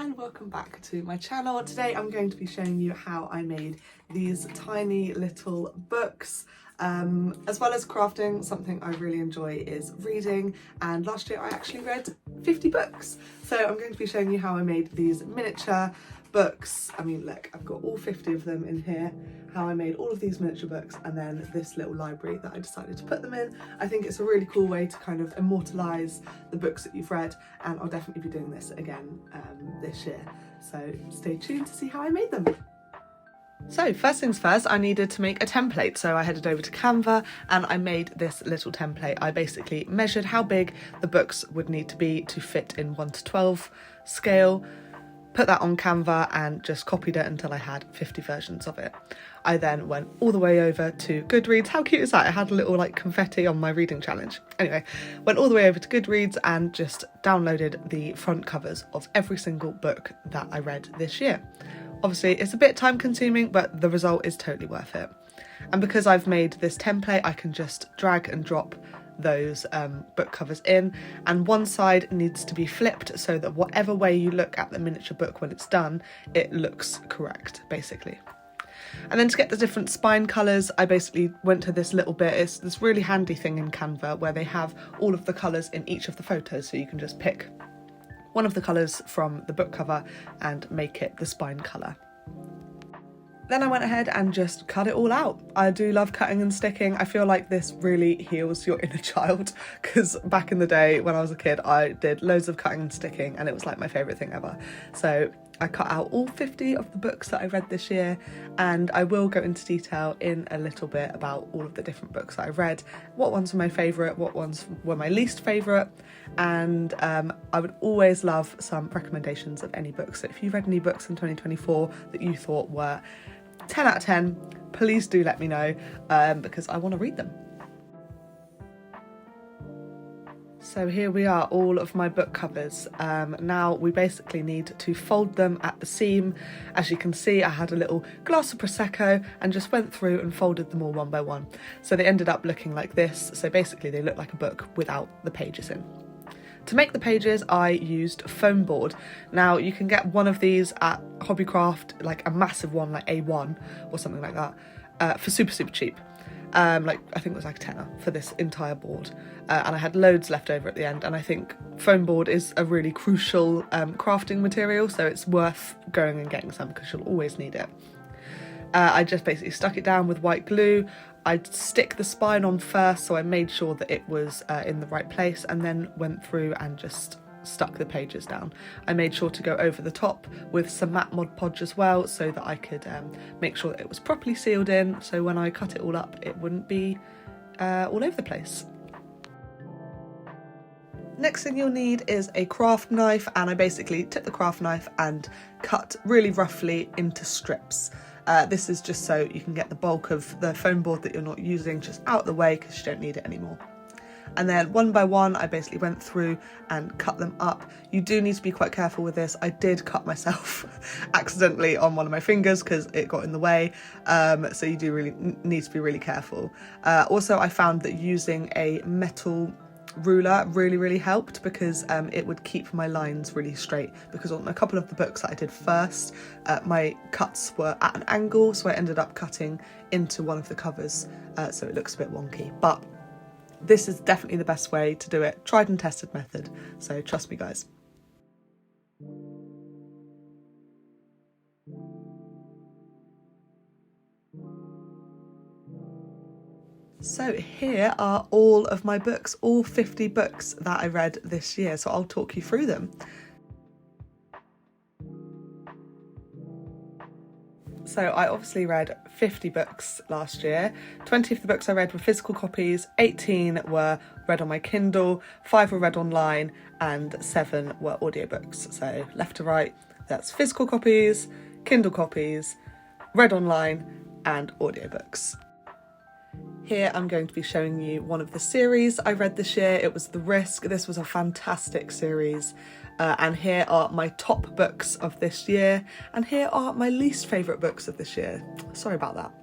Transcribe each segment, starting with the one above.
and welcome back to my channel. Today I'm going to be showing you how I made these tiny little books. As well as crafting, something I really enjoy is reading, and last year I actually read 50 books. So I'm going to be showing you how I made these miniature books. I mean, look, I've got all 50 of them in here, how I made all of these miniature books, and then this little library that I decided to put them in. I think it's a really cool way to kind of immortalise the books that you've read, and I'll definitely be doing this again this year. So stay tuned to see how I made them. So first things first, I needed to make a template. So I headed over to Canva and I made this little template. I basically measured how big the books would need to be to fit in 1:12 scale, put that on Canva and just copied it until I had 50 versions of it. I then went all the way over to Goodreads. How cute is that? I had a little like confetti on my reading challenge. Anyway, went all the way over to Goodreads and just downloaded the front covers of every single book that I read this year. Obviously, it's a bit time consuming, but the result is totally worth it. And because I've made this template, I can just drag and drop those book covers in, and one side needs to be flipped so that whatever way you look at the miniature book when it's done, it looks correct, basically. And then to get the different spine colours, I basically went to this little bit. It's this really handy thing in Canva where they have all of the colours in each of the photos, so you can just pick one of the colours from the book cover and make it the spine colour. Then I went ahead and just cut it all out. I do love cutting and sticking. I feel like this really heals your inner child, because back in the day when I was a kid, I did loads of cutting and sticking and it was like my favourite thing ever. So I cut out all 50 of the books that I read this year, and I will go into detail in a little bit about all of the different books that I read, what ones were my favourite, what ones were my least favourite, and I would always love some recommendations of any books. So if you read any books in 2024 that you thought were 10 out of 10, please do let me know, because I want to read them. So here we are, all of my book covers. Now we basically need to fold them at the seam. As you can see, I had a little glass of Prosecco and just went through and folded them all one by one. So they ended up looking like this. So basically they look like a book without the pages in. To make the pages, I used foam board. Now you can get one of these at Hobbycraft, like a massive one, like A1 or something like that, for super cheap. Like I think it was like a tenner for this entire board, and I had loads left over at the end, and I think foam board is a really crucial crafting material, so it's worth going and getting some because you'll always need it. I just basically stuck it down with white glue. I'd stick the spine on first, so I made sure that it was in the right place, and then went through and just stuck the pages down. I made sure to go over the top with some matte Mod Podge as well, so that I could make sure that it was properly sealed in, so when I cut it all up it wouldn't be all over the place. Next thing you'll need is a craft knife, and I basically took the craft knife and cut really roughly into strips. This is just so you can get the bulk of the foam board that you're not using just out of the way, because you don't need it anymore. And then one by one, I basically went through and cut them up. You do need to be quite careful with this. I did cut myself accidentally on one of my fingers because it got in the way. So you do really need to be really careful. Also, I found that using a metal ruler really helped, because it would keep my lines really straight, because on a couple of the books that I did first, my cuts were at an angle, so I ended up cutting into one of the covers, so it looks a bit wonky. But this is definitely the best way to do it. Tried and tested method, so trust me guys. So here are all of my books, all 50 books that I read this year, so I'll talk you through them. So I obviously read 50 books last year. 20 of the books I read were physical copies, 18 were read on my Kindle, 5 were read online, and 7 were audiobooks. So left to right, that's physical copies, Kindle copies, read online, and audiobooks. Here I'm going to be showing you one of the series I read this year. It was The Risk. This was a fantastic series. And here are my top books of this year. And here are my least favourite books of this year. Sorry about that.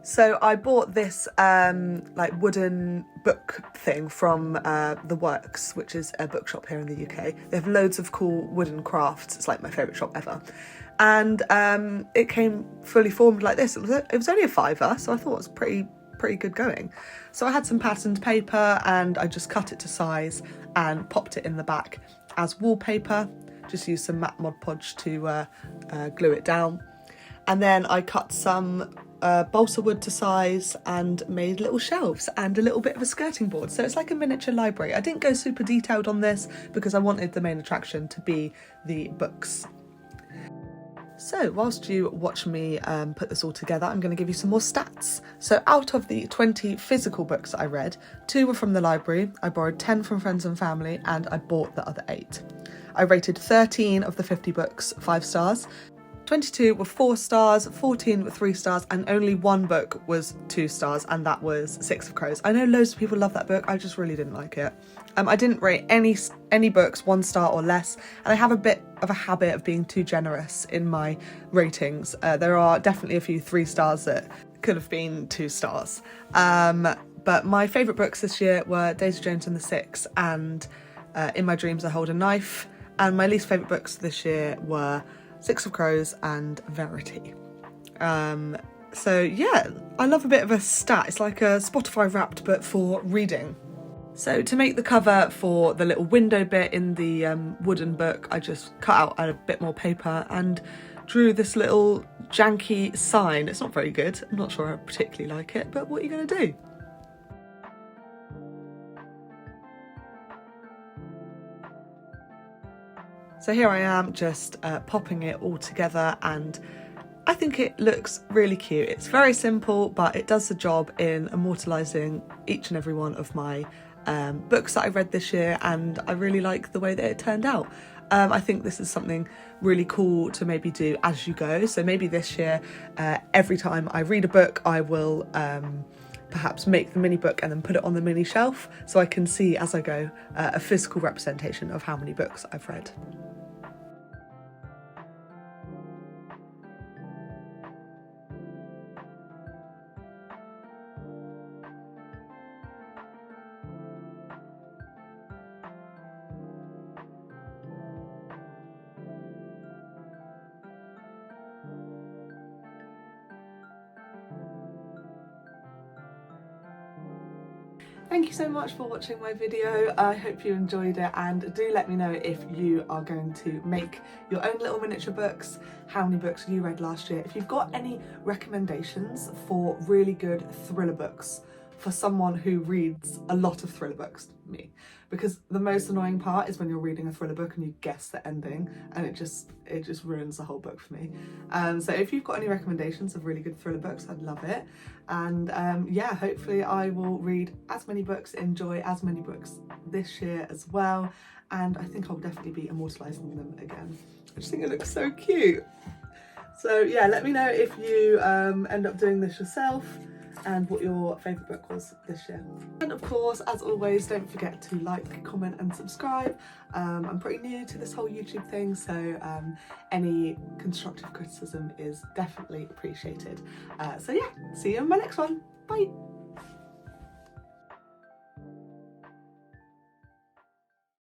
So I bought this like wooden book thing from The Works, which is a bookshop here in the UK. They have loads of cool wooden crafts. It's like my favourite shop ever. And it came fully formed like this. It was only a £5, so I thought it was pretty good going. So I had some patterned paper and I just cut it to size and popped it in the back as wallpaper. Just used some matte Mod Podge to glue it down. And then I cut some balsa wood to size and made little shelves and a little bit of a skirting board. So it's like a miniature library. I didn't go super detailed on this because I wanted the main attraction to be the books. So whilst you watch me put this all together, I'm going to give you some more stats. So out of the 20 physical books that I read, 2 were from the library, I borrowed 10 from friends and family, and I bought the other 8. I rated 13 of the 50 books 5 stars, 22 were 4 stars, 14 were 3 stars, and only 1 book was 2 stars, and that was Six of Crows. I know loads of people love that book, I just really didn't like it. I didn't rate any books 1 star or less, and I have a bit of a habit of being too generous in my ratings. There are definitely a few 3 stars that could have been 2 stars. But my favourite books this year were Daisy Jones and the Six and In My Dreams I Hold a Knife, and my least favourite books this year were Six of Crows and Verity. So yeah, I love a bit of a stat. It's like a Spotify Wrapped but for reading. So to make the cover for the little window bit in the wooden book, I just cut out a bit more paper and drew this little janky sign. It's not very good. I'm not sure I particularly like it, but what are you going to do? So here I am just popping it all together, and I think it looks really cute. It's very simple, but it does the job in immortalising each and every one of my books that I read this year, and I really like the way that it turned out. I think this is something really cool to maybe do as you go. So maybe this year, every time I read a book, I will perhaps make the mini book and then put it on the mini shelf so I can see as I go a physical representation of how many books I've read. Thank you so much for watching my video. I hope you enjoyed it, and do let me know if you are going to make your own little miniature books, how many books you read last year. If you've got any recommendations for really good thriller books for someone who reads a lot of thriller books, me. Because the most annoying part is when you're reading a thriller book and you guess the ending, and it just ruins the whole book for me. So if you've got any recommendations of really good thriller books, I'd love it. And yeah, hopefully I will read as many books, enjoy as many books this year as well. And I think I'll definitely be immortalising them again. I just think it looks so cute. So yeah, let me know if you end up doing this yourself and what your favourite book was this year. And of course, as always, don't forget to like, comment and subscribe. I'm pretty new to this whole YouTube thing, so any constructive criticism is definitely appreciated. So yeah, see you in my next one. Bye!